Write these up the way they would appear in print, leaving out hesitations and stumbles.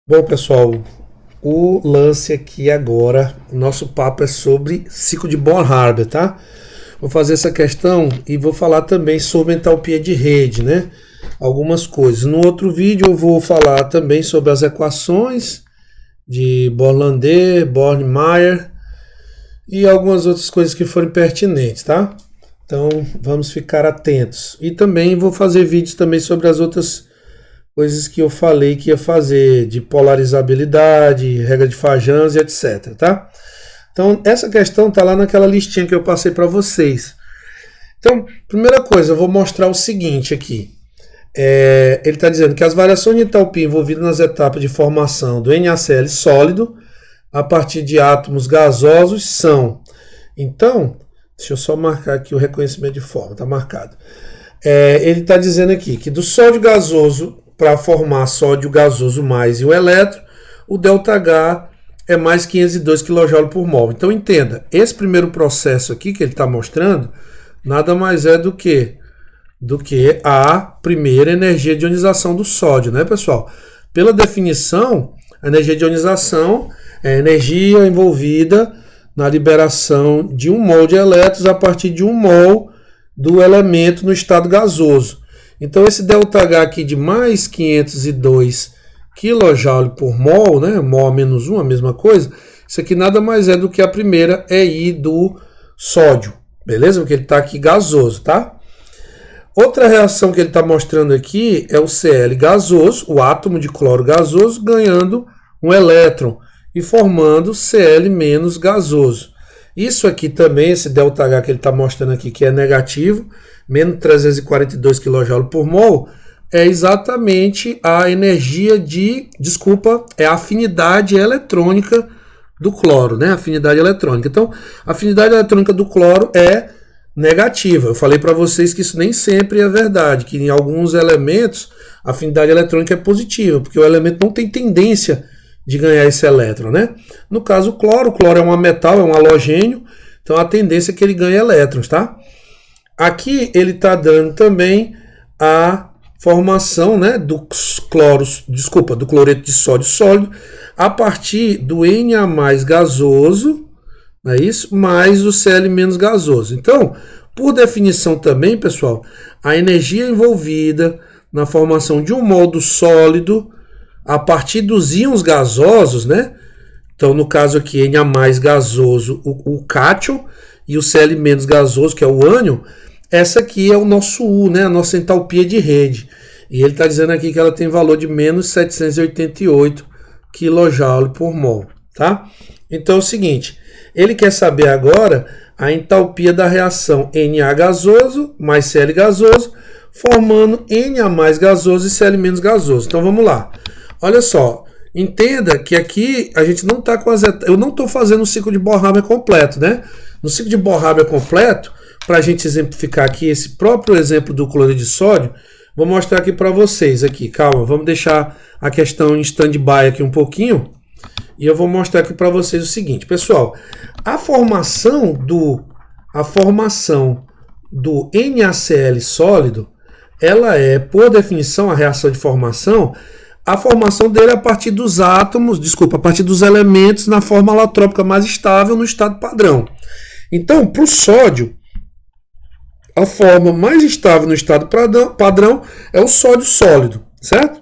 Bom, pessoal, o lance aqui agora, o nosso papo é sobre ciclo de Born-Haber, tá? Vou fazer essa questão e vou falar também sobre entalpia de rede, né? Algumas coisas. No outro vídeo eu vou falar também sobre as equações de Born-Landet, Born-Meyer e algumas outras coisas que forem pertinentes, tá? Então vamos ficar atentos. E também vou fazer vídeos também sobre as outras coisas que eu falei que ia fazer, de polarizabilidade, regra de Fajans e etc, tá? Então, essa questão tá lá naquela listinha que eu passei para vocês. Então, primeira coisa, eu vou mostrar o seguinte aqui. Ele está dizendo que as variações de entalpia envolvidas nas etapas de formação do NaCl sólido, a partir de átomos gasosos, são... Então, deixa eu só marcar aqui o reconhecimento de forma, tá marcado. Ele está dizendo aqui que do sódio gasoso, para formar sódio gasoso mais e um elétron, o ΔH é mais 502 kJ por mol. Então entenda, esse primeiro processo aqui que ele está mostrando, nada mais é do que a primeira energia de ionização do sódio, né, pessoal? Pela definição, a energia de ionização é a energia envolvida na liberação de 1 mol de elétrons a partir de 1 mol do elemento no estado gasoso. Então esse ΔH aqui de mais 502 kJ por mol, né, mol menos 1, a mesma coisa, isso aqui nada mais é do que a primeira EI do sódio, beleza? Porque ele está aqui gasoso, tá? Outra reação que ele está mostrando aqui é o Cl gasoso, o átomo de cloro gasoso, ganhando um elétron e formando Cl menos gasoso. Isso aqui também, esse ΔH que ele está mostrando aqui, que é negativo, menos 342 kJ por mol, é exatamente a energia é a afinidade eletrônica do cloro, né? Afinidade eletrônica. Então, a afinidade eletrônica do cloro é negativa. Eu falei para vocês que isso nem sempre é verdade, que em alguns elementos a afinidade eletrônica é positiva, porque o elemento não tem tendência de ganhar esse elétron, né? No caso, o cloro é um metal, é um halogênio, então a tendência é que ele ganhe elétrons, tá? Aqui ele está dando também a formação, né, do cloreto de sódio sólido a partir do Na gasoso, não é isso? Mais o Cl menos gasoso. Então, por definição também, pessoal, a energia envolvida na formação de um mol do sólido a partir dos íons gasosos, né? Então, no caso aqui, Na gasoso, o cátion, e o Cl menos gasoso, que é o ânion, essa aqui é o nosso U, né? A nossa entalpia de rede. E ele está dizendo aqui que ela tem valor de menos 788 kJ por mol, tá? Então é o seguinte, ele quer saber agora a entalpia da reação Na gasoso mais Cl gasoso, formando Na gasoso e Cl menos gasoso. Então vamos lá. Olha só, entenda que aqui a gente não está com as etapas. Eu não estou fazendo o ciclo de Born-Haber completo, né? No ciclo de Born-Haber completo, para a gente exemplificar aqui esse próprio exemplo do cloreto de sódio, vou mostrar aqui para vocês. Aqui, calma, vamos deixar a questão em stand-by aqui um pouquinho. E eu vou mostrar aqui para vocês o seguinte, pessoal. A formação do NaCl sólido, ela é, por definição, a reação de formação, a formação dele é a partir dos átomos, a partir dos elementos na forma alotrópica mais estável no estado padrão. Então, para o sódio, a forma mais estável no estado padrão é o sódio sólido, certo?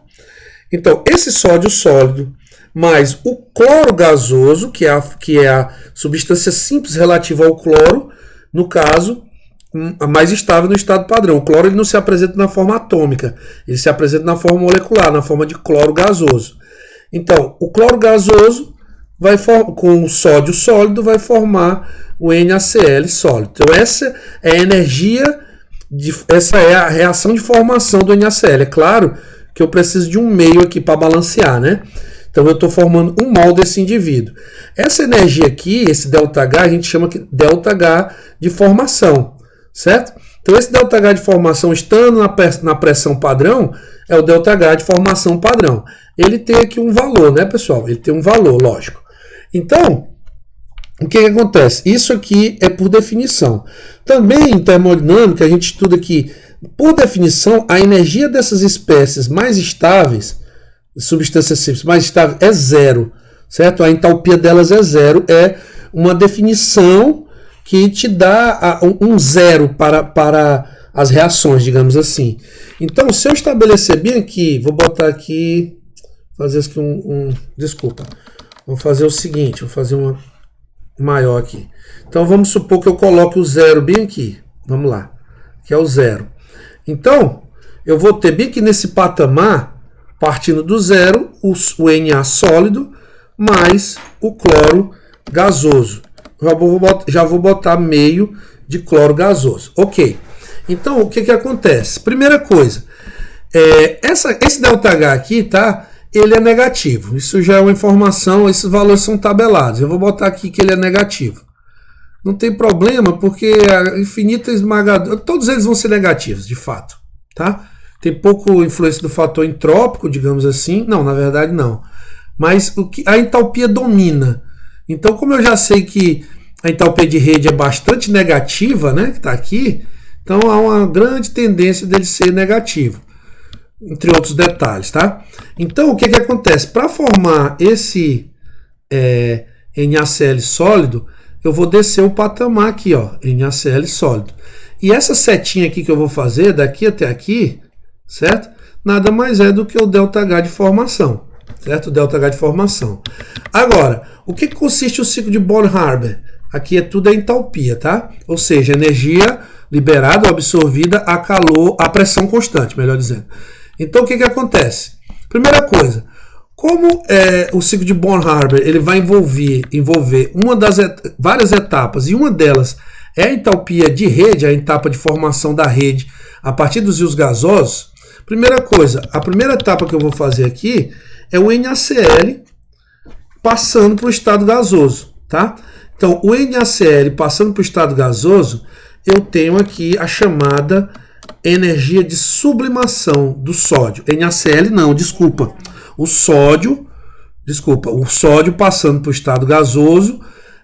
Então, esse sódio sólido mais o cloro gasoso, que é a substância simples relativa ao cloro, no caso, a mais estável no estado padrão. O cloro ele não se apresenta na forma atômica, ele se apresenta na forma molecular, na forma de cloro gasoso. Então, o cloro gasoso com o sódio sólido vai formar o NaCl sólido. Então essa é a energia, essa é a reação de formação do NaCl. É claro que eu preciso de um meio aqui para balancear, né? Então eu estou formando um mol desse indivíduo. Essa energia aqui, esse ΔH, a gente chama de ΔH de formação, certo? Então esse ΔH de formação, estando na pressão padrão, é o ΔH de formação padrão. Ele tem aqui um valor, né, pessoal? Ele tem um valor, lógico. Então, o que acontece? Isso aqui é por definição. Também em termodinâmica, a gente estuda que, por definição, a energia dessas espécies mais estáveis substâncias simples mais estáveis é zero, certo? A entalpia delas é zero, é uma definição que te dá um zero para as reações, digamos assim. Então, se eu estabelecer bem aqui, vou botar aqui, fazer aqui desculpa, vou fazer o seguinte, vou fazer uma maior aqui. Então, vamos supor que eu coloque o zero bem aqui, vamos lá, que é o zero. Então, eu vou ter bem aqui nesse patamar, partindo do zero, o Na sólido mais o cloro gasoso. Já vou botar meio de cloro gasoso. Ok. Então, o que acontece? Primeira coisa, esse ΔH aqui, tá? Ele é negativo. Isso já é uma informação, esses valores são tabelados. Eu vou botar aqui que ele é negativo. Não tem problema, porque a infinita esmagadora, todos eles vão ser negativos, de fato, tá? Tem pouco influência do fator entrópico, digamos assim. Não, na verdade não. Mas a entalpia domina. Então, como eu já sei que a entalpia de rede é bastante negativa, né, que está aqui, então há uma grande tendência dele ser negativo, entre outros detalhes, tá? Então, o que acontece? Para formar esse NaCl sólido, eu vou descer o patamar aqui, ó, NaCl sólido. E essa setinha aqui que eu vou fazer, daqui até aqui, certo? Nada mais é do que o ΔH de formação, certo? O ΔH de formação. Agora, o que consiste o ciclo de Born-Haber? Aqui é tudo a entalpia, tá? Ou seja, energia liberada ou absorvida a calor, a pressão constante, melhor dizendo. Então, o que acontece? Primeira coisa, como o ciclo de Born-Haber ele vai envolver várias etapas, e uma delas é a entalpia de rede, a etapa de formação da rede a partir dos rios gasosos. Primeira coisa, a primeira etapa que eu vou fazer aqui é o NaCl passando para o estado gasoso, tá? Então, o NaCl passando para o estado gasoso, eu tenho aqui a chamada energia de sublimação do sódio. NaCl não, desculpa. O sódio passando para o estado gasoso,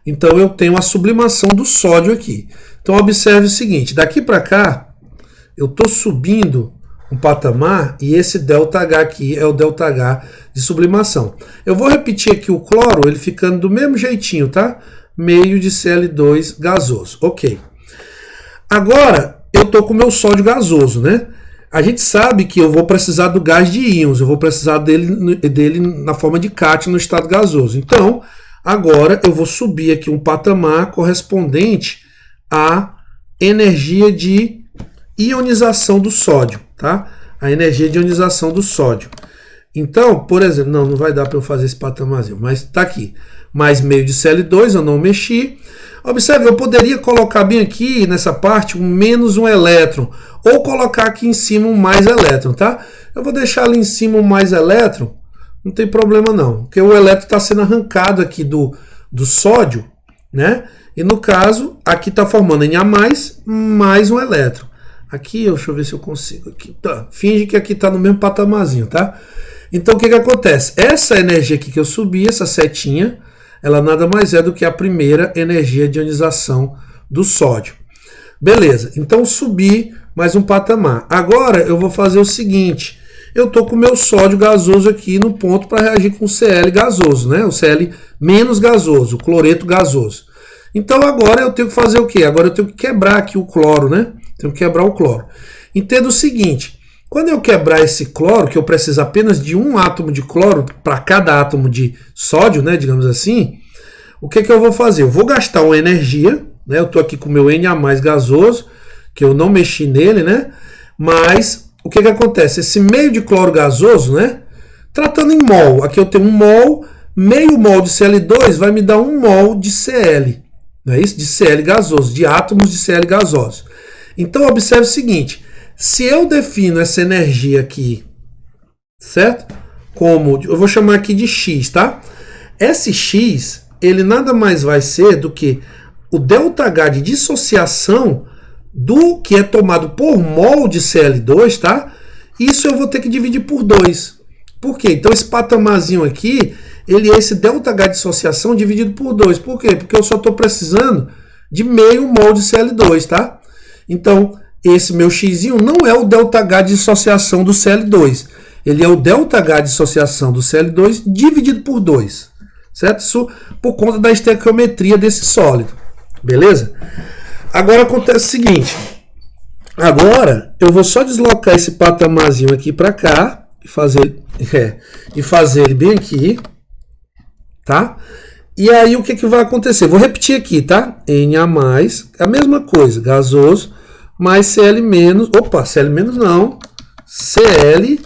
então eu tenho a sublimação do sódio aqui. Então, observe o seguinte, daqui para cá, eu estou subindo um patamar e esse ΔH aqui é o ΔH de sublimação. Eu vou repetir aqui o cloro, ele ficando do mesmo jeitinho, tá? Meio de Cl2 gasoso. Ok. Agora, eu estou com o meu sódio gasoso, né? A gente sabe que eu vou precisar do gás de íons, eu vou precisar dele na forma de cátion no estado gasoso. Então, agora eu vou subir aqui um patamar correspondente à energia de ionização do sódio, tá? A energia de ionização do sódio. Então, por exemplo, não vai dar para eu fazer esse patamarzinho, mas está aqui. Mais meio de Cl2, eu não mexi. Observe, eu poderia colocar bem aqui nessa parte um menos um elétron, ou colocar aqui em cima um mais elétron, tá? Eu vou deixar ali em cima um mais elétron, não tem problema não, porque o elétron está sendo arrancado aqui do sódio, né? E no caso, aqui está formando Na mais um elétron. Aqui, deixa eu ver se eu consigo. Aqui, tá. Finge que aqui está no mesmo patamarzinho, tá? Então, o que acontece? Essa energia aqui que eu subi, essa setinha, ela nada mais é do que a primeira energia de ionização do sódio. Beleza, então subi mais um patamar. Agora eu vou fazer o seguinte, eu estou com o meu sódio gasoso aqui no ponto para reagir com o Cl gasoso, né? O Cl menos gasoso, o cloreto gasoso. Então agora eu tenho que fazer o quê? Agora eu tenho que quebrar aqui o cloro, né? Tenho que quebrar o cloro. Entenda o seguinte, quando eu quebrar esse cloro, que eu preciso apenas de um átomo de cloro para cada átomo de sódio, né, digamos assim, o que eu vou fazer? Eu vou gastar uma energia, né, eu estou aqui com o meu Na+ gasoso, que eu não mexi nele, né, mas o que acontece? Esse meio de cloro gasoso, né, tratando em mol, aqui eu tenho 1 mol, meio mol de Cl2 vai me dar 1 mol de Cl, não é isso? De Cl gasoso, de átomos de Cl gasoso. Então observe o seguinte, se eu defino essa energia aqui, certo? Como, eu vou chamar aqui de X, tá? Esse X, ele nada mais vai ser do que o ΔH de dissociação do que é tomado por mol de Cl2, tá? Isso eu vou ter que dividir por 2. Por quê? Então esse patamarzinho aqui, ele é esse ΔH de dissociação dividido por 2. Por quê? Porque eu só estou precisando de meio mol de Cl2, tá? Então, esse meu X não é o ΔH de dissociação do Cl2. ele é o ΔH de dissociação do Cl2 dividido por 2, certo? Isso por conta da estequiometria desse sólido, beleza? Agora acontece o seguinte, agora eu vou só deslocar esse patamarzinho aqui para cá e fazer ele bem aqui, tá? E aí o que vai acontecer? Vou repetir aqui, tá? Na+, a mesma coisa, gasoso, mais Cl-, opa, Cl- não, Cl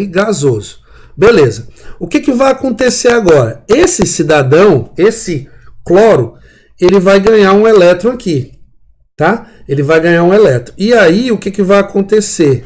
gasoso. Beleza. O que vai acontecer agora? Esse cidadão, esse cloro, ele vai ganhar um elétron aqui, tá? Ele vai ganhar um elétron. E aí o que vai acontecer?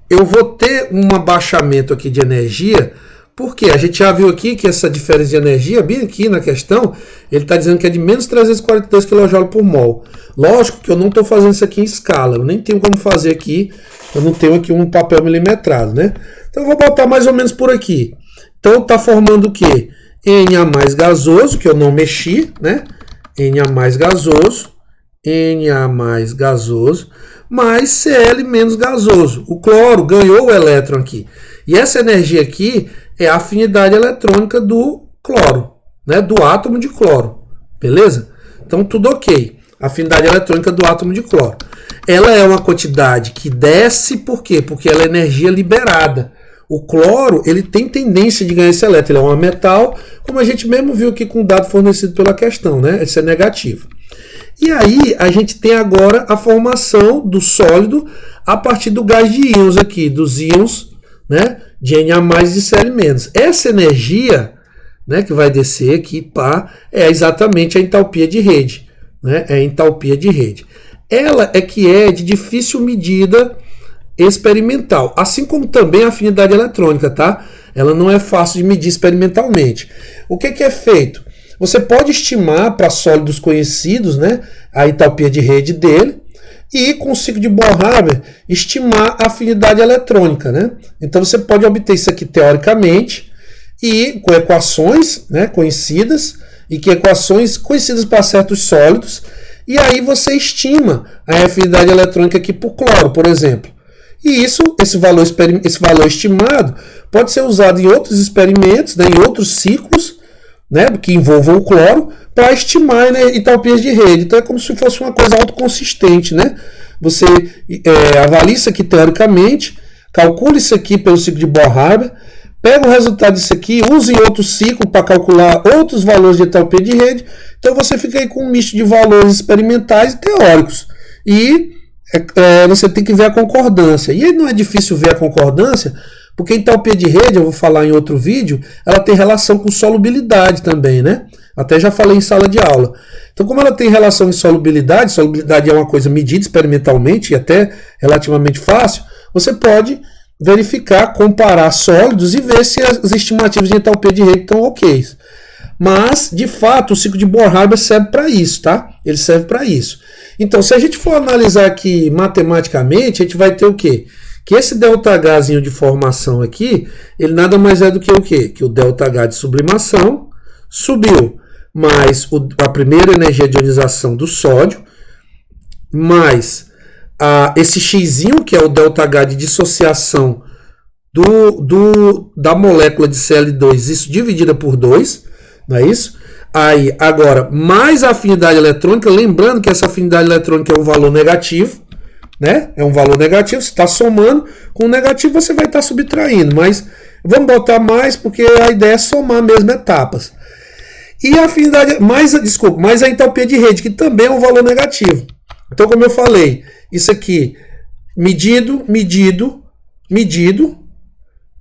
Eu vou ter um abaixamento aqui de energia, porque a gente já viu aqui que essa diferença de energia, bem aqui na questão, ele está dizendo que é de menos 342 kJ por mol. Lógico que eu não estou fazendo isso aqui em escala, eu nem tenho como fazer aqui, eu não tenho aqui um papel milimetrado, né? Então eu vou botar mais ou menos por aqui. Então está formando o quê? Na gasoso, que eu não mexi, né? Na gasoso, mais Cl menos gasoso. O cloro ganhou o elétron aqui. E essa energia aqui é a afinidade eletrônica do cloro, né? Do átomo de cloro. Beleza? Então tudo ok. Afinidade eletrônica do átomo de cloro. Ela é uma quantidade que desce, por quê? Porque ela é energia liberada. O cloro, ele tem tendência de ganhar esse elétron. Ele é um metal, como a gente mesmo viu aqui com o dado fornecido pela questão, né? Esse é negativo. E aí, a gente tem agora a formação do sólido a partir do gás de íons aqui, dos íons, né, de Na+ e de Cl-. Essa energia, né, que vai descer aqui, é exatamente a entalpia de rede. Né, é a entalpia de rede. Ela é que é de difícil medida experimental, assim como também a afinidade eletrônica, tá? Ela não é fácil de medir experimentalmente. O que é feito? Você pode estimar para sólidos conhecidos, né, a entalpia de rede dele, e com o ciclo de Born-Haber estimar a afinidade eletrônica, né? Então você pode obter isso aqui teoricamente e com equações, né, conhecidas, e que equações conhecidas para certos sólidos, e aí você estima a afinidade eletrônica aqui por cloro, por exemplo. E esse valor estimado pode ser usado em outros experimentos, né, em outros ciclos, né, que envolvam o cloro, para estimar, né, entalpias de rede. Então é como se fosse uma coisa autoconsistente, né? Você avalia isso aqui teoricamente, calcula isso aqui pelo ciclo de Born-Haber, pega o resultado disso aqui, usa em outro ciclo para calcular outros valores de entalpia de rede. Então você fica aí com um misto de valores experimentais e teóricos. E você tem que ver a concordância. E aí não é difícil ver a concordância, porque a entalpia de rede, eu vou falar em outro vídeo, ela tem relação com solubilidade também, né? Até já falei em sala de aula. Então, como ela tem relação em solubilidade é uma coisa medida experimentalmente e até relativamente fácil, você pode verificar, comparar sólidos e ver se as estimativas de entalpia de rede estão ok. Mas, de fato, o ciclo de Born-Haber serve para isso, tá? Ele serve para isso. Então, se a gente for analisar aqui matematicamente, a gente vai ter o quê? Que esse ΔHzinho de formação aqui, ele nada mais é do que o quê? Que o ΔH de sublimação subiu, mais a primeira energia de ionização do sódio, mais esse xzinho, que é o ΔH de dissociação da molécula de Cl2, isso dividida por 2, não é isso? Aí, agora, mais a afinidade eletrônica, lembrando que essa afinidade eletrônica é um valor negativo, né? É um valor negativo, você está somando, com o negativo você vai estar subtraindo, mas vamos botar mais porque a ideia é somar mesmo etapas. E a afinidade, mais a entalpia de rede, que também é um valor negativo. Então, como eu falei, isso aqui, medido,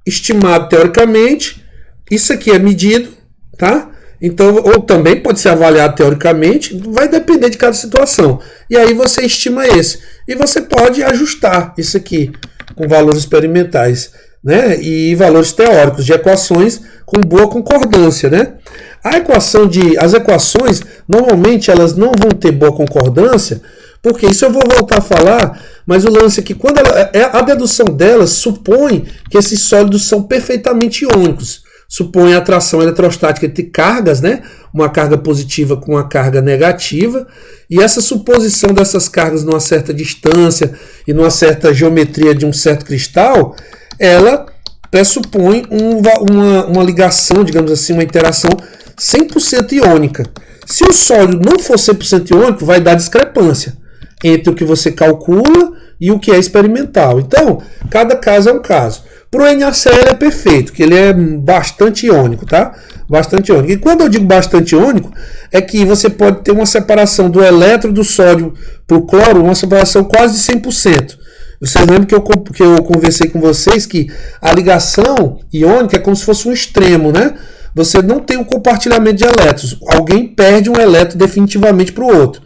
estimado teoricamente, isso aqui é medido, tá? Então, ou também pode ser avaliado teoricamente, vai depender de cada situação. E aí você estima esse. E você pode ajustar isso aqui com valores experimentais, né? E valores teóricos de equações com boa concordância, né? As equações, normalmente elas não vão ter boa concordância, porque isso eu vou voltar a falar, mas o lance é que quando a dedução delas supõe que esses sólidos são perfeitamente iônicos. supõe a atração eletrostática entre cargas, né? Uma carga positiva com uma carga negativa, e essa suposição dessas cargas numa certa distância e numa certa geometria de um certo cristal, ela pressupõe uma ligação, digamos assim, uma interação 100% iônica. Se o sólido não for 100% iônico, vai dar discrepância entre o que você calcula e o que é experimental. Então, cada caso é um caso. Para o NaCl é perfeito, que ele é bastante iônico, tá? Bastante iônico. E quando eu digo bastante iônico, é que você pode ter uma separação do elétron do sódio para o cloro, uma separação quase de 100%. Vocês lembram que eu conversei com vocês que a ligação iônica é como se fosse um extremo, né? Você não tem um compartilhamento de elétrons. Alguém perde um elétron definitivamente para o outro.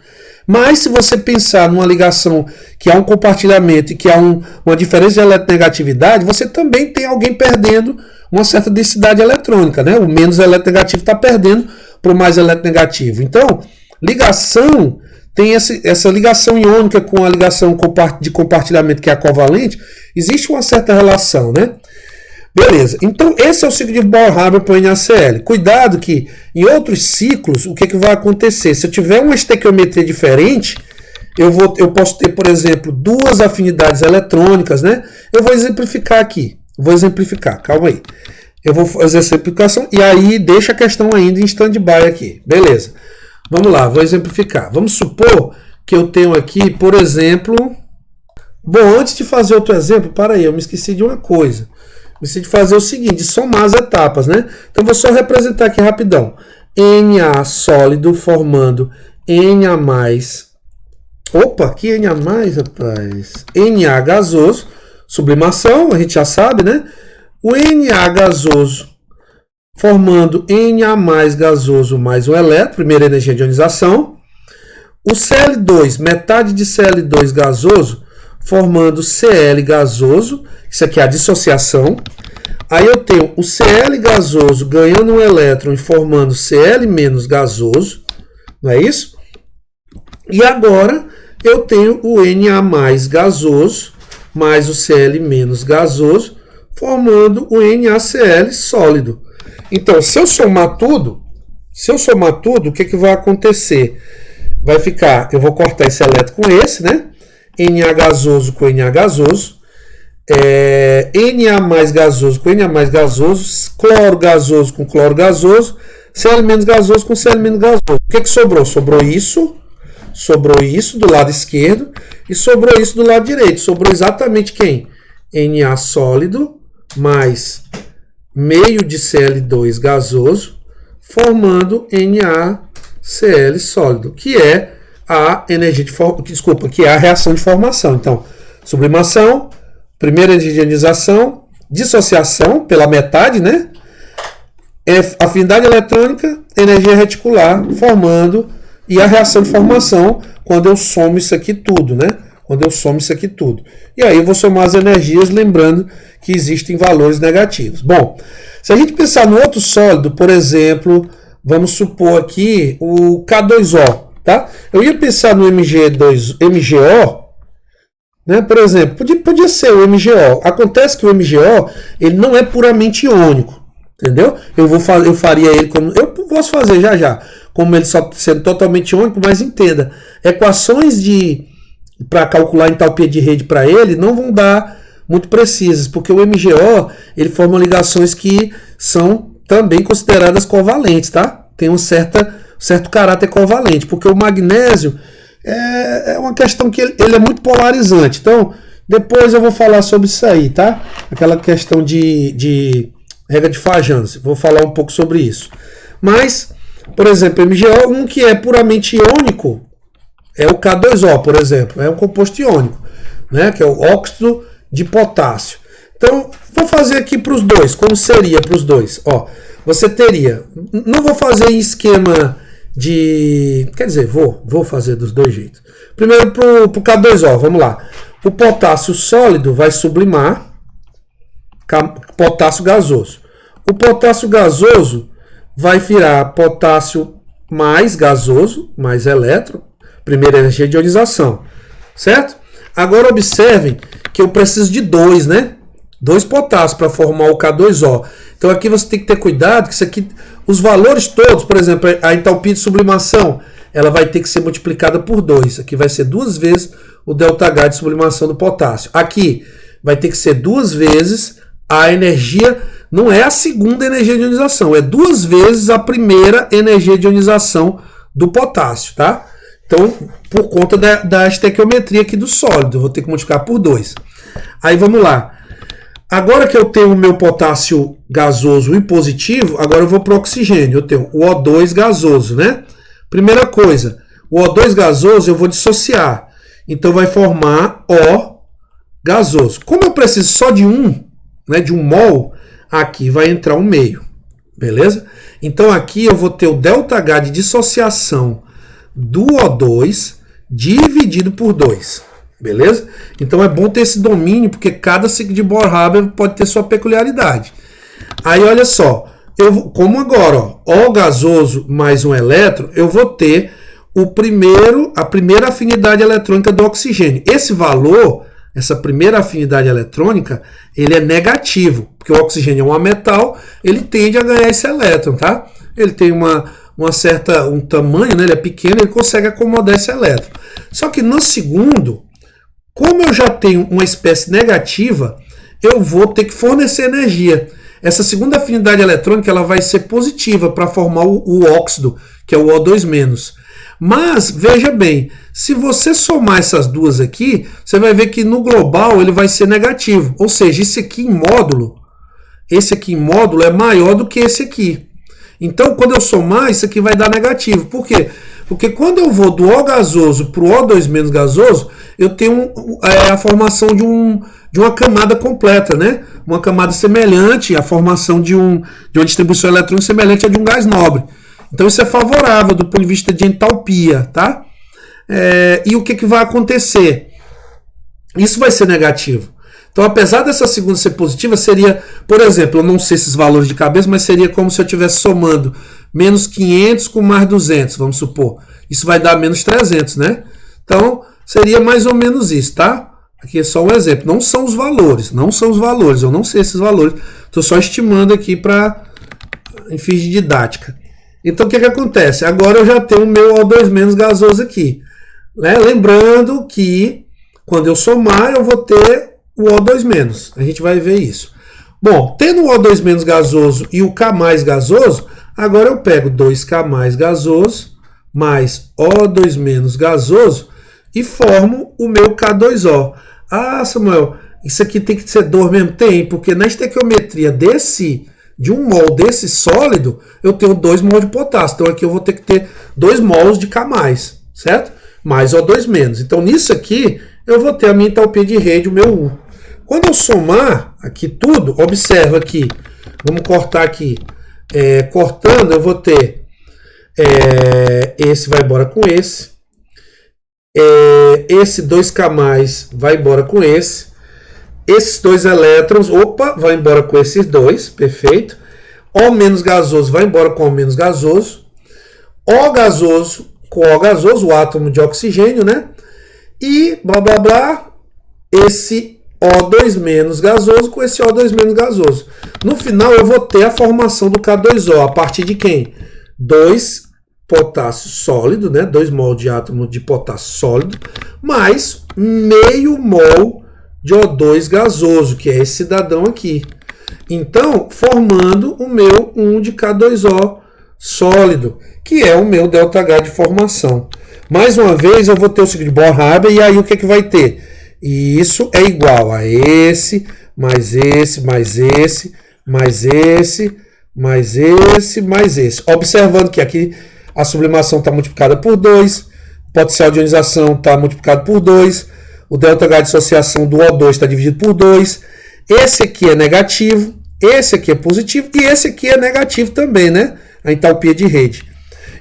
Mas se você pensar numa ligação que há um compartilhamento e que há uma diferença de eletronegatividade, você também tem alguém perdendo uma certa densidade eletrônica, né? O menos eletronegativo está perdendo para o mais eletronegativo. Então, ligação tem essa ligação iônica com a ligação de compartilhamento que é a covalente, existe uma certa relação, né? Beleza, então esse é o ciclo de Bohr-Haber para o NaCl. Cuidado que em outros ciclos, o que vai acontecer? Se eu tiver uma estequiometria diferente, eu posso ter, por exemplo, duas afinidades eletrônicas, né? Eu vou exemplificar aqui. Calma aí. Eu vou fazer essa exemplificação e aí deixa a questão ainda em stand-by aqui. Beleza. Vamos lá, vou exemplificar. Vamos supor que eu tenho aqui, por exemplo... Bom, antes de fazer outro exemplo, para aí, eu me esqueci de uma coisa. Me esqueci de fazer o seguinte, somar as etapas, né? Então, vou só representar aqui rapidão. Na sólido formando Na+. Opa, que Na+, rapaz? Na gasoso, sublimação, a gente já sabe, né? O Na gasoso formando Na gasoso mais um elétron, primeira energia de ionização. O Cl2, metade de Cl2 gasoso, formando Cl gasoso, isso aqui é a dissociação. Aí eu tenho o Cl gasoso ganhando um elétron e formando Cl menos gasoso, não é isso? E agora eu tenho o Na gasoso mais o Cl menos gasoso, formando o NaCl sólido. Então, se eu somar tudo, o que vai acontecer? Vai ficar, eu vou cortar esse elétron com esse, né? Na gasoso com Na gasoso, Na gasoso com Na gasoso, cloro gasoso com cloro gasoso, Cl menos gasoso com Cl menos gasoso. O que sobrou? Sobrou isso do lado esquerdo e sobrou isso do lado direito. Sobrou exatamente quem? Na sólido mais meio de Cl2 gasoso, formando NaCl sólido, que é a energia que é a reação de formação. Então, sublimação, primeira energia de ionização, dissociação pela metade, né? Afinidade eletrônica, energia reticular, formando, e a reação de formação quando eu somo isso aqui tudo, né? E aí eu vou somar as energias, lembrando que existem valores negativos. Bom, se a gente pensar no outro sólido, por exemplo, vamos supor aqui o K2O, tá? Eu ia pensar no MgO, né? Por exemplo, podia ser o MgO. Acontece que o MgO ele não é puramente iônico, entendeu? Eu faria ele como... Eu posso fazer já, como ele só sendo totalmente iônico, mas entenda, equações para calcular a entalpia de rede para ele não vão dar muito precisas, porque o MgO ele forma ligações que são também consideradas covalentes, tá? Tem um certo caráter covalente, porque o magnésio é uma questão que ele é muito polarizante. Então, depois eu vou falar sobre isso aí, tá? Aquela questão de regra de Fajans, vou falar um pouco sobre isso. Mas, por exemplo, MgO, um que é puramente iônico, é o K2O, por exemplo, é um composto iônico, né? Que é o óxido de potássio. Então, vou fazer aqui para os dois, como seria para os dois? Ó, você teria, não vou fazer em esquema de, quer dizer, vou fazer dos dois jeitos. Primeiro para o K2O, vamos lá. O potássio sólido vai sublimar potássio gasoso. O potássio gasoso vai virar potássio mais gasoso, mais elétron, primeira energia de ionização, certo? Agora observem que eu preciso de 2, né? 2 potássios para formar o K2O. Então aqui você tem que ter cuidado que isso aqui, os valores todos, por exemplo, a entalpia de sublimação, ela vai ter que ser multiplicada por 2. Aqui vai ser 2 vezes o ΔH de sublimação do potássio. Aqui vai ter que ser 2 vezes a energia, não é a segunda energia de ionização, é 2 vezes a primeira energia de ionização do potássio, tá? Então, por conta da estequiometria aqui do sólido, eu vou ter que multiplicar por 2. Aí vamos lá. Agora que eu tenho o meu potássio gasoso e positivo, agora eu vou para o oxigênio. Eu tenho o O2 gasoso, né? Primeira coisa, o O2 gasoso eu vou dissociar. Então vai formar O gasoso. Como eu preciso só de né, de 1 mol, aqui vai entrar 1,5. Beleza? Então aqui eu vou ter o ΔH de dissociação do O2 dividido por 2. Beleza? Então é bom ter esse domínio, porque cada ciclo de Bohr-Haber pode ter sua peculiaridade. Aí olha só, como agora, ó, O gasoso mais um elétron, eu vou ter a primeira afinidade eletrônica do oxigênio. Esse valor, essa primeira afinidade eletrônica, ele é negativo, porque o oxigênio é um ametal, ele tende a ganhar esse elétron, tá? Ele tem um tamanho, né? Ele é pequeno, ele consegue acomodar esse elétron. Só que no segundo, como eu já tenho uma espécie negativa, eu vou ter que fornecer energia. Essa segunda afinidade eletrônica ela vai ser positiva para formar o óxido, que é o O2-. Mas, veja bem, se você somar essas duas aqui, você vai ver que no global ele vai ser negativo. Ou seja, esse aqui em módulo é maior do que esse aqui. Então, quando eu somar, isso aqui vai dar negativo. Por quê? Porque quando eu vou do O gasoso para o O2- gasoso, eu tenho a formação de uma camada completa, né? Uma camada semelhante, a formação de uma distribuição eletrônica semelhante à de um gás nobre. Então isso é favorável do ponto de vista de entalpia, tá? E o que vai acontecer? Isso vai ser negativo. Então, apesar dessa segunda ser positiva, seria, por exemplo, eu não sei esses valores de cabeça, mas seria como se eu estivesse somando menos 500 com mais 200, vamos supor. Isso vai dar menos 300, né? Então, seria mais ou menos isso, tá? Aqui é só um exemplo. Não são os valores, eu não sei esses valores. Estou só estimando aqui para em fins de didática. Então, o que acontece? Agora eu já tenho o meu O2- gasoso aqui. Né? Lembrando que, quando eu somar, eu vou ter o O2-. A gente vai ver isso. Bom, tendo o O2- gasoso e o K+ gasoso, agora eu pego 2K+ gasoso mais O2- gasoso e formo o meu K2O. Ah, Samuel, isso aqui tem que ser 2 mesmo? Tem, porque na estequiometria de 1 mol desse sólido, eu tenho 2 mol de potássio. Então aqui eu vou ter que ter 2 mols de K+, certo? Mais O2-. Então nisso aqui, eu vou ter a minha entalpia de rede, o meu U. Quando eu somar aqui tudo, observa aqui, vamos cortar aqui. Cortando, eu vou ter esse vai embora com esse. Esse 2K+ vai embora com esse. Esses 2 elétrons, vai embora com esses 2, perfeito. O- gasoso vai embora com O- gasoso. O gasoso com O gasoso, o átomo de oxigênio, né? E blá blá blá, esse O2- gasoso com esse O2- gasoso. No final eu vou ter a formação do K2O, a partir de quem? 2 potássio sólido, né? 2 mol de átomo de potássio sólido, mais meio mol de O2 gasoso, que é esse cidadão aqui. Então, formando o meu 1 de K2O sólido, que é o meu ΔH de formação. Mais uma vez, eu vou ter o ciclo de Bohr-Haber, e aí o que vai ter? E isso é igual a esse, mais esse, mais esse, mais esse, mais esse, mais esse. Observando que aqui a sublimação está multiplicada por 2, o potencial de ionização está multiplicado por 2, o ΔH de dissociação do O2 está dividido por 2. Esse aqui é negativo, esse aqui é positivo e esse aqui é negativo também, né? A entalpia de rede.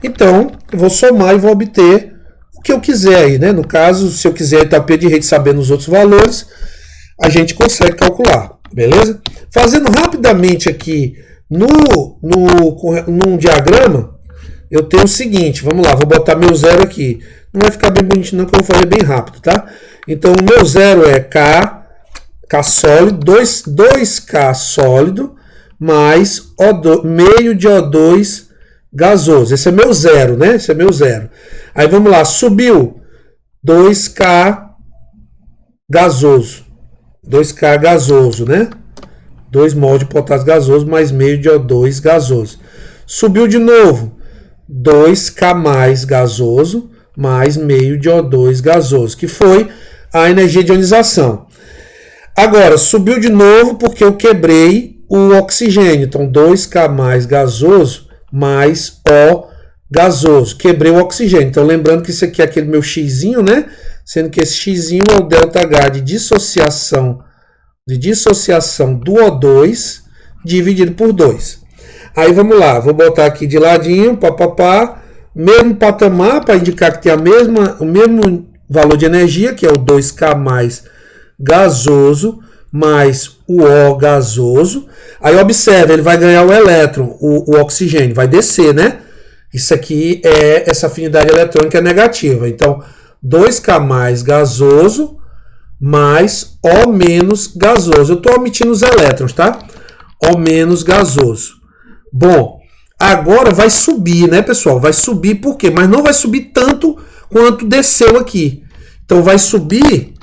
Então, eu vou somar e vou obter o que eu quiser aí, né? No caso, se eu quiser a entalpia de rede sabendo os outros valores, a gente consegue calcular, beleza? Fazendo rapidamente aqui num diagrama, eu tenho o seguinte, vamos lá, vou botar meu zero aqui. Não vai ficar bem bonitinho não, que eu vou fazer bem rápido, tá? Então, o meu zero é K, K sólido, 2K sólido, mais O2, meio de O2 gasoso. Esse é meu zero, né? Esse é meu zero. Aí vamos lá, subiu 2K gasoso. 2K gasoso, né? 2 mol de potássio gasoso mais meio de O2 gasoso. Subiu de novo 2K mais gasoso mais meio de O2 gasoso, que foi a energia de ionização. Agora, subiu de novo porque eu quebrei o oxigênio. Então, 2K mais gasoso mais O gasoso. Quebrei o oxigênio. Então, lembrando que isso aqui é aquele meu xizinho, né? Sendo que esse xizinho é o ΔH de dissociação do O2 dividido por 2. Aí vamos lá, vou botar aqui de ladinho, papapá, mesmo patamar para indicar que tem o mesmo valor de energia, que é o 2K mais gasoso, mais o O gasoso. Aí observe, ele vai ganhar o elétron, o oxigênio, vai descer, né? Isso aqui é essa afinidade eletrônica negativa. Então, 2K mais gasoso mais O menos gasoso. Eu estou omitindo os elétrons, tá? O menos gasoso. Bom, agora vai subir, né, pessoal? Vai subir por quê? Mas não vai subir tanto quanto desceu aqui. Então vai subir,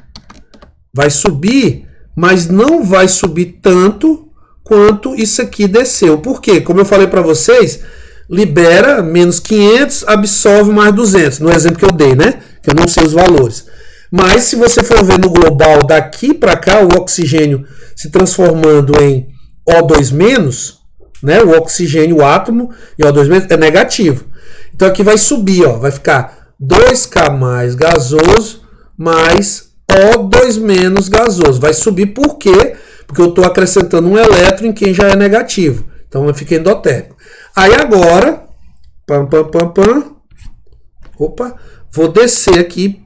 mas não vai subir tanto quanto isso aqui desceu. Por quê? Como eu falei para vocês, libera menos 500, absorve mais 200. No exemplo que eu dei, né? Que eu não sei os valores. Mas se você for ver no global daqui para cá, o oxigênio se transformando em O2-, né? O oxigênio, o átomo, e O2- é negativo. Então aqui vai subir, ó, vai ficar 2K mais gasoso mais O2- gasoso. Vai subir por quê? Porque eu estou acrescentando um elétron em quem já é negativo. Então fica endotérmico. Aí agora, opa, vou descer aqui,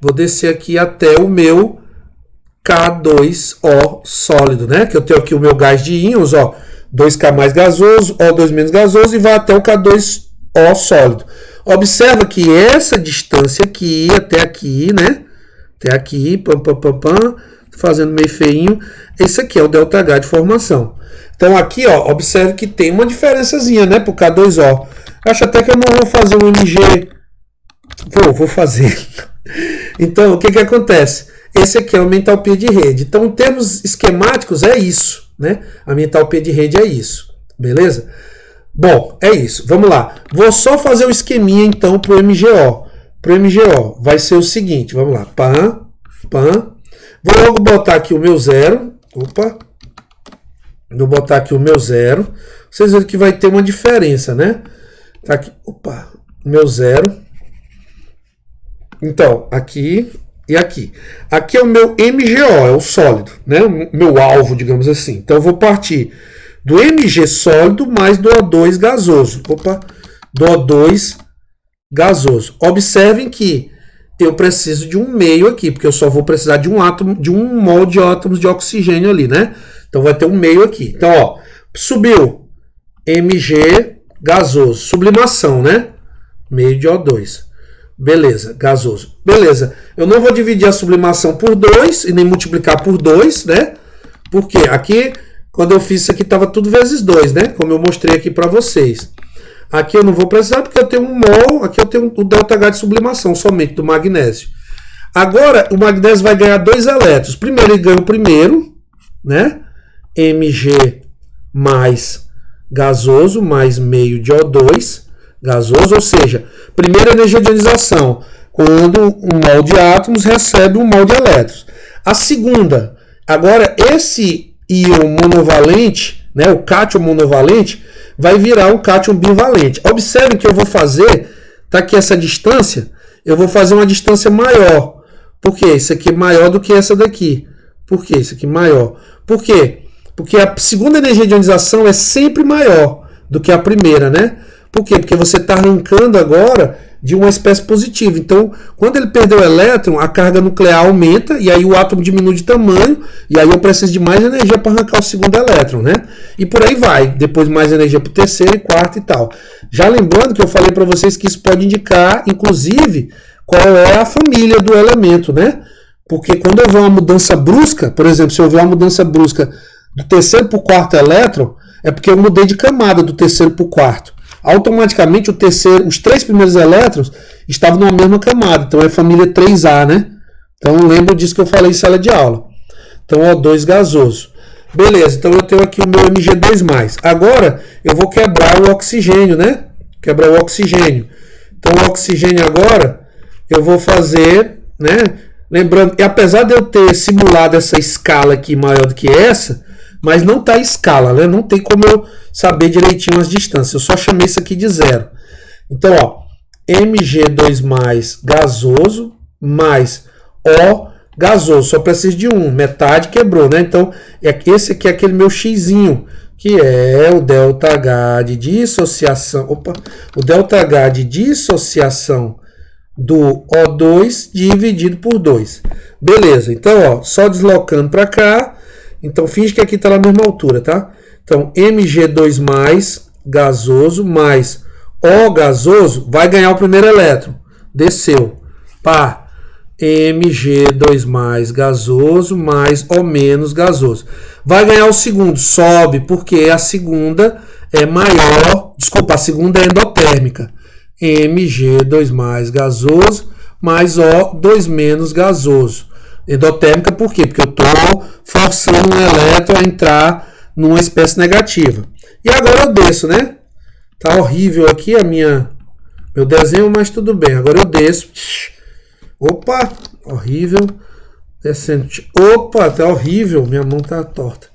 vou descer aqui até o meu K2O sólido, né? Que eu tenho aqui o meu gás de íons, ó, 2K mais gasoso, O2- gasoso, e vai até o K2O sólido. Observa que essa distância aqui, até aqui, né? Até aqui, fazendo meio feinho, esse aqui é o ΔH de formação. Então aqui, ó, observe que tem uma diferençazinha, né, pro K2O. Acho até que eu não vou fazer um MG. Vou fazer. Então, o que acontece? Esse aqui é a minha entalpia de rede. Então, em termos esquemáticos, é isso, né? A minha entalpia de rede é isso. Beleza? Bom, é isso. Vamos lá. Vou só fazer o esqueminha, então, para o MGO. Para o MGO, vai ser o seguinte. Vamos lá. Vou logo botar aqui o meu zero. Opa. Vou botar aqui o meu zero. Vocês veem que vai ter uma diferença, né? Tá aqui. Opa. Meu zero. Então, aqui e aqui. Aqui é o meu MGO, é o sólido, né? O meu alvo, digamos assim. Então, eu vou partir do Mg sólido mais do O2 gasoso. Opa, do O2 gasoso. Observem que eu preciso de um meio aqui, porque eu só vou precisar de um átomo, de um mol de átomos de oxigênio ali, né? Então vai ter um meio aqui. Então, ó, subiu Mg gasoso, sublimação, né? Meio de O2. Beleza, gasoso. Beleza. Eu não vou dividir a sublimação por 2 e nem multiplicar por 2, né? Porque aqui, quando eu fiz isso aqui, estava tudo vezes 2, né? Como eu mostrei aqui para vocês. Aqui eu não vou precisar porque eu tenho um mol, aqui eu tenho o ΔH de sublimação somente do magnésio. Agora, o magnésio vai ganhar 2 elétrons. Primeiro ele ganha o primeiro, né? Mg mais gasoso, mais meio de O2 gasoso, ou seja, primeira energia de ionização, quando um mol de átomos recebe um mol de elétrons. A segunda, agora esse íon monovalente, né, o cátion monovalente, vai virar um cátion bivalente. Observe que eu vou fazer, tá aqui essa distância, eu vou fazer uma distância maior. Por quê? Isso aqui é maior do que essa daqui. Por quê? Isso aqui é maior. Por quê? Porque a segunda energia de ionização é sempre maior do que a primeira, né? Por quê? Porque você está arrancando agora de uma espécie positiva. Então, quando ele perdeu o elétron, a carga nuclear aumenta e aí o átomo diminui de tamanho e aí eu preciso de mais energia para arrancar o segundo elétron, né? E por aí vai. Depois mais energia para o terceiro e quarto e tal. Já lembrando que eu falei para vocês que isso pode indicar, inclusive, qual é a família do elemento, né? Porque quando houver uma mudança brusca, por exemplo, se houver uma mudança brusca do terceiro para o quarto elétron, é porque eu mudei de camada do terceiro para o quarto. Automaticamente os 3 primeiros elétrons estavam na mesma camada. Então é família 3A, né? Então lembra disso que eu falei em sala de aula. Então O2 gasoso. Beleza, então eu tenho aqui o meu Mg2+. Agora eu vou quebrar o oxigênio, né? Quebrar o oxigênio. Então o oxigênio agora eu vou fazer, né? Lembrando, e apesar de eu ter simulado essa escala aqui maior do que essa, mas não está a escala, né? Não tem como eu saber direitinho as distâncias. Eu só chamei isso aqui de 0. Então, ó, Mg2+ gasoso mais O gasoso. Só preciso de 1. Metade quebrou, né? Então, esse aqui é aquele meu xizinho, que é o ΔH de dissociação. Opa! O ΔH de dissociação do O2 dividido por 2. Beleza. Então, ó, só deslocando para cá. Então, finge que aqui está na mesma altura, tá? Então, Mg2+ gasoso mais O gasoso vai ganhar o primeiro elétron. Desceu. Pá. Mg2+ gasoso mais O menos gasoso. Vai ganhar o segundo. Sobe, porque a segunda é maior. Desculpa, a segunda é endotérmica. Mg2+ gasoso mais O2 menos gasoso. Endotérmica por quê? Porque eu estou forçando um elétron a entrar numa espécie negativa. E agora eu desço, né? Tá horrível aqui meu desenho, mas tudo bem. Agora eu desço. Opa, horrível. Descendo. Opa, tá horrível. Minha mão tá torta.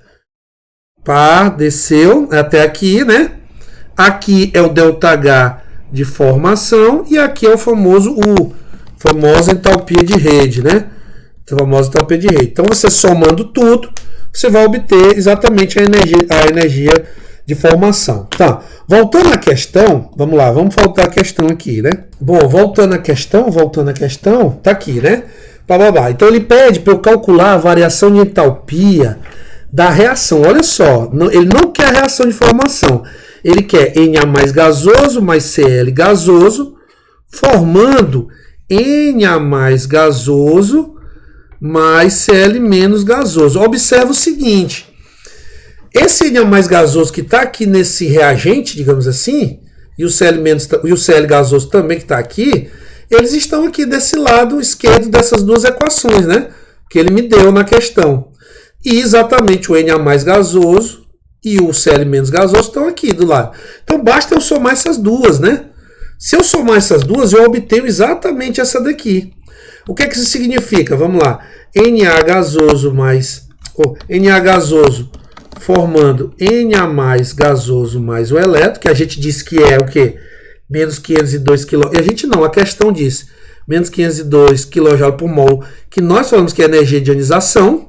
Pá, desceu até aqui, né? Aqui é o ΔH de formação e aqui é o famosa entalpia de rede, né? A famosa entalpia de rede. Então, você somando tudo, você vai obter exatamente a energia de formação. Tá, voltando à questão, vamos lá, vamos voltar à questão aqui, né? Bom, voltando à questão, tá aqui, né? Bababá. Então, ele pede para eu calcular a variação de entalpia da reação. Olha só, ele não quer a reação de formação. Ele quer Na gasoso mais Cl gasoso, formando Na gasoso mais Cl menos gasoso. Observa o seguinte, esse Na gasoso que está aqui nesse reagente, digamos assim, e o Cl gasoso também que está aqui, eles estão aqui desse lado esquerdo dessas duas equações, né? Que ele me deu na questão. E exatamente o Na gasoso e o Cl menos gasoso estão aqui do lado. Então basta eu somar essas duas, né? Se eu somar essas duas, eu obtenho exatamente essa daqui. O que é que isso significa? Vamos lá. Na gasoso formando Na gasoso mais o elétron, que a gente disse que é o quê? Menos 502 kJ. E a gente não, a questão diz menos 502 kJ por mol, que nós falamos que é energia de ionização.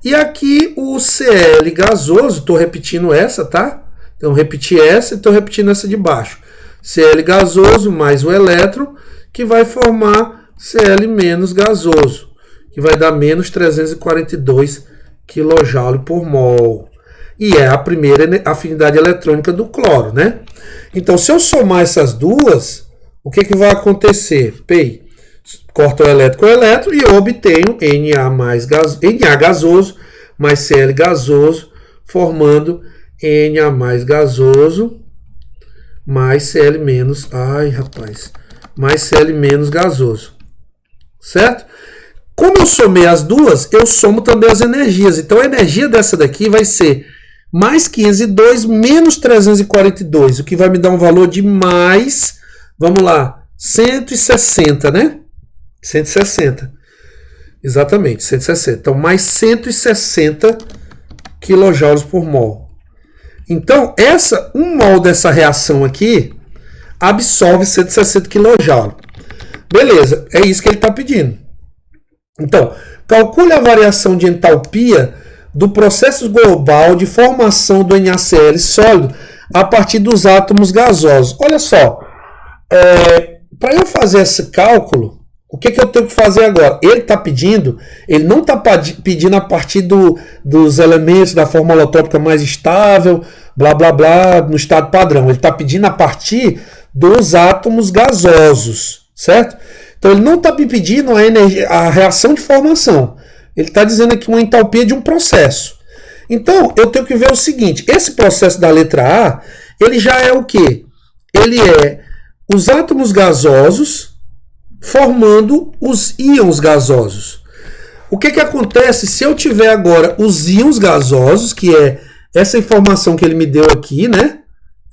E aqui o Cl gasoso, estou repetindo essa, tá? Então, repeti essa e estou repetindo essa de baixo. Cl gasoso mais o elétron, que vai formar Cl menos gasoso, que vai dar menos 342 kJ por mol. E é a primeira afinidade eletrônica do cloro, né? Então, se eu somar essas duas, o que vai acontecer? Pei, corta o elétron com o elétron e eu obtenho Na gasoso mais Cl gasoso, formando Na gasoso mais Cl menos, mais Cl menos gasoso. Certo? Como eu somei as duas, eu somo também as energias. Então a energia dessa daqui vai ser mais 502 menos 342, o que vai me dar um valor de mais, vamos lá, 160, né? 160. Exatamente, 160. Então, mais 160 kJ por mol. Então, 1 mol dessa reação aqui absorve 160 kJ. Beleza, é isso que ele está pedindo. Então, calcule a variação de entalpia do processo global de formação do NaCl sólido a partir dos átomos gasosos. Olha só, para eu fazer esse cálculo, o que eu tenho que fazer agora? Ele está pedindo, ele não está pedindo a partir dos elementos da forma holotrópica mais estável, blá blá blá, no estado padrão. Ele está pedindo a partir dos átomos gasosos, certo? Então ele não está me pedindo a reação de formação. Ele está dizendo aqui uma entalpia de um processo. Então eu tenho que ver o seguinte: esse processo da letra A, ele já é o quê? Ele é os átomos gasosos formando os íons gasosos. O que acontece se eu tiver agora os íons gasosos, que é essa informação que ele me deu aqui, né?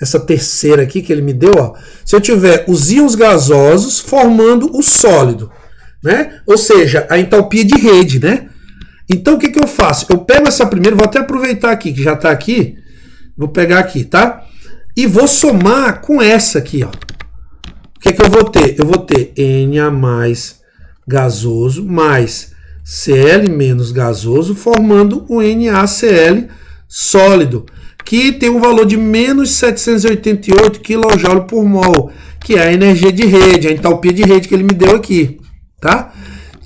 Essa terceira aqui que ele me deu, ó. Se eu tiver os íons gasosos formando o sólido, né? Ou seja, a entalpia de rede, né? Então o que eu faço? Eu pego essa primeira, vou até aproveitar aqui, que já está aqui. Vou pegar aqui, tá? E vou somar com essa aqui, ó. O que eu vou ter? Eu vou ter Na mais gasoso mais Cl menos gasoso formando o NaCl sólido, que tem um valor de menos 788 kJ por mol, que é a energia de rede, a entalpia de rede que ele me deu aqui, tá?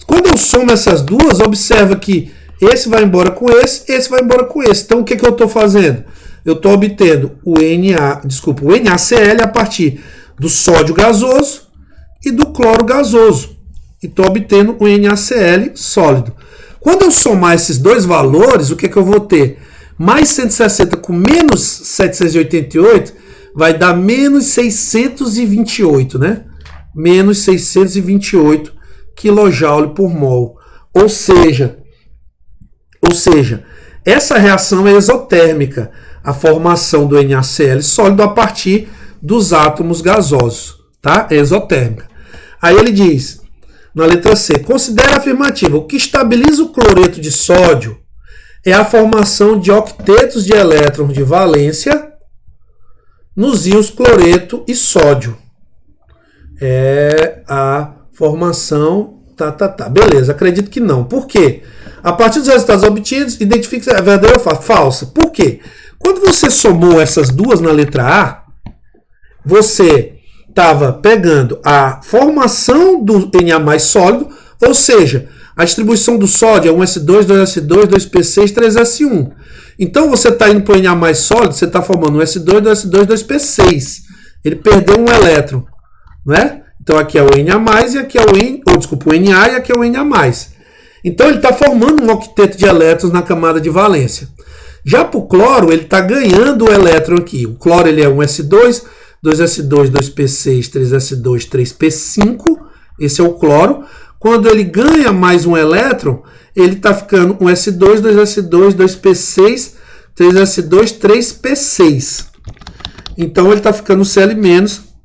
Quando eu somo essas duas, observa que esse vai embora com esse vai embora com esse. Então o que eu estou fazendo? Eu estou obtendo o NaCl a partir do sódio gasoso e do cloro gasoso. E estou obtendo o NaCl sólido. Quando eu somar esses dois valores, o que eu vou ter? Mais 160 com menos 788 vai dar menos 628, né? Menos 628 kJ por mol. Ou seja, essa reação é exotérmica, a formação do NaCl sólido a partir dos átomos gasosos, tá? É exotérmica. Aí ele diz, na letra C, considera afirmativa, o que estabiliza o cloreto de sódio é a formação de octetos de elétrons de valência nos íons cloreto e sódio. É a formação... Beleza, acredito que não. Por quê? A partir dos resultados obtidos, identifique se é verdadeira ou falsa. Por quê? Quando você somou essas duas na letra A, você estava pegando a formação do Na sólido, ou seja, a distribuição do sódio é 1s2, 2s2, 2p6, 3s1. Então você está indo para o Na sólido, você está formando 1s2, 2s2, 2p6. Ele perdeu um elétron, né? Então aqui é o Na+, e aqui é o Na e aqui é o Na+. Então ele está formando um octeto de elétrons na camada de valência. Já para o cloro, ele está ganhando o elétron aqui. O cloro ele é 1s2, 2s2, 2p6, 3s2, 3p5. Esse é o cloro. Quando ele ganha mais um elétron, ele está ficando 1s2, 2s2, 2p6, 3s2, 3p6. Então ele está ficando Cl-.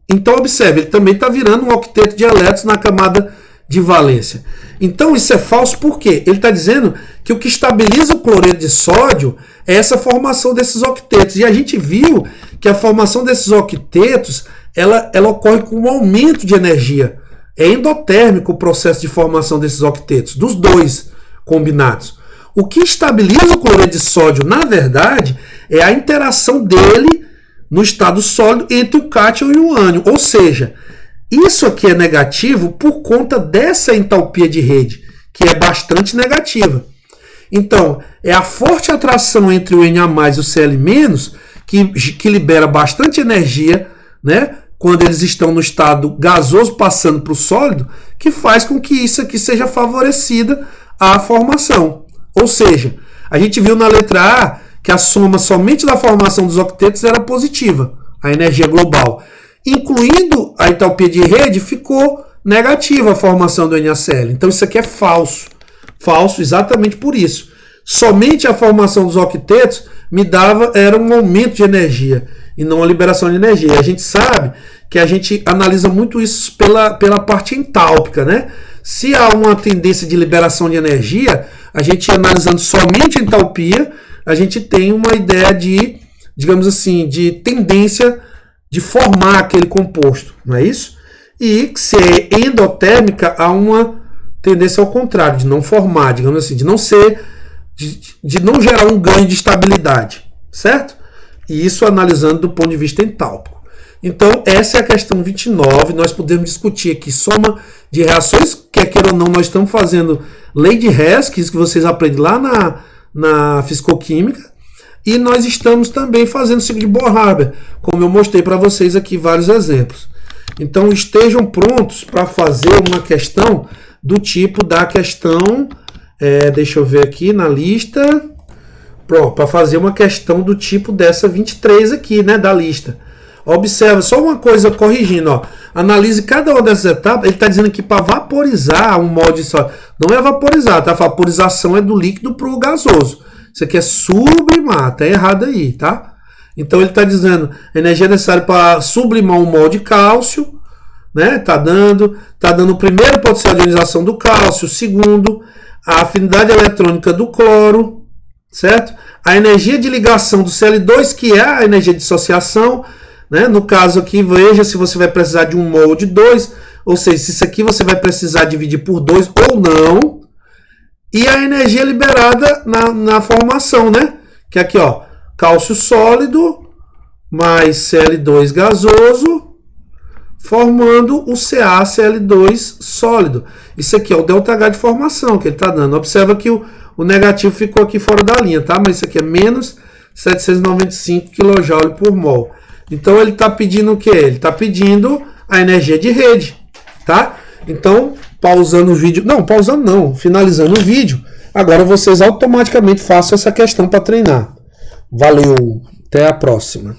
Então observe, ele também está virando um octeto de elétrons na camada de valência. Então isso é falso por quê? Ele está dizendo que o que estabiliza o cloreto de sódio é essa formação desses octetos. E a gente viu que a formação desses octetos ela ocorre com um aumento de energia. É endotérmico o processo de formação desses octetos, dos dois combinados. O que estabiliza o cloreto de sódio, na verdade, é a interação dele no estado sólido entre o cátion e o ânion. Ou seja, isso aqui é negativo por conta dessa entalpia de rede, que é bastante negativa. Então, é a forte atração entre o Na+ e o Cl- que libera bastante energia, né, quando eles estão no estado gasoso passando para o sólido, que faz com que isso aqui seja favorecida à formação. Ou seja, a gente viu na letra A que a soma somente da formação dos octetos era positiva, a energia global. Incluindo a entalpia de rede, ficou negativa a formação do NaCl. Então isso aqui é falso. Falso exatamente por isso. Somente a formação dos octetos era um aumento de energia e não a liberação de energia. E a gente sabe que a gente analisa muito isso pela parte entálpica, né? Se há uma tendência de liberação de energia, a gente analisando somente a entalpia, a gente tem uma ideia de, digamos assim, de tendência de formar aquele composto, não é isso? E se é endotérmica, há uma tendência ao contrário, de não formar, digamos assim, de não ser, de não gerar um ganho de estabilidade, certo? E isso analisando do ponto de vista entálpico. Então, essa é a questão 29, nós podemos discutir aqui soma de reações, quer queira ou não, nós estamos fazendo lei de Hess, que é isso que vocês aprendem lá na fisicoquímica, e nós estamos também fazendo ciclo de Bohr-Haber, como eu mostrei para vocês aqui vários exemplos. Então estejam prontos para fazer uma questão do tipo da questão, deixa eu ver aqui na lista, pronto, para fazer uma questão do tipo dessa 23 aqui, né, da lista. Observa, só uma coisa corrigindo, ó. Analise cada uma dessas etapas. Ele está dizendo que para vaporizar um molde só, não é vaporizar, tá? A vaporização é do líquido para o gasoso. Isso aqui é sublimar, tá errado aí, tá? Então ele está dizendo a energia necessária para sublimar um molde de cálcio, né? Tá dando o primeiro potencial de ionização do cálcio, o segundo, a afinidade eletrônica do cloro, certo? A energia de ligação do Cl2, que é a energia de dissociação, né? No caso aqui, veja se você vai precisar de um mol de 2, ou seja, se isso aqui você vai precisar dividir por 2 ou não. E a energia liberada na formação, né? Que é aqui, ó, cálcio sólido mais Cl2 gasoso, formando o CaCl2 sólido. Isso aqui é o ΔH de formação que ele está dando. Observa que o negativo ficou aqui fora da linha, tá? Mas isso aqui é menos 795 kJ por mol. Então ele está pedindo o quê? Ele está pedindo a energia de rede, tá? Então, pausando o vídeo... Não, pausando não. Finalizando o vídeo. Agora vocês automaticamente façam essa questão para treinar. Valeu! Até a próxima.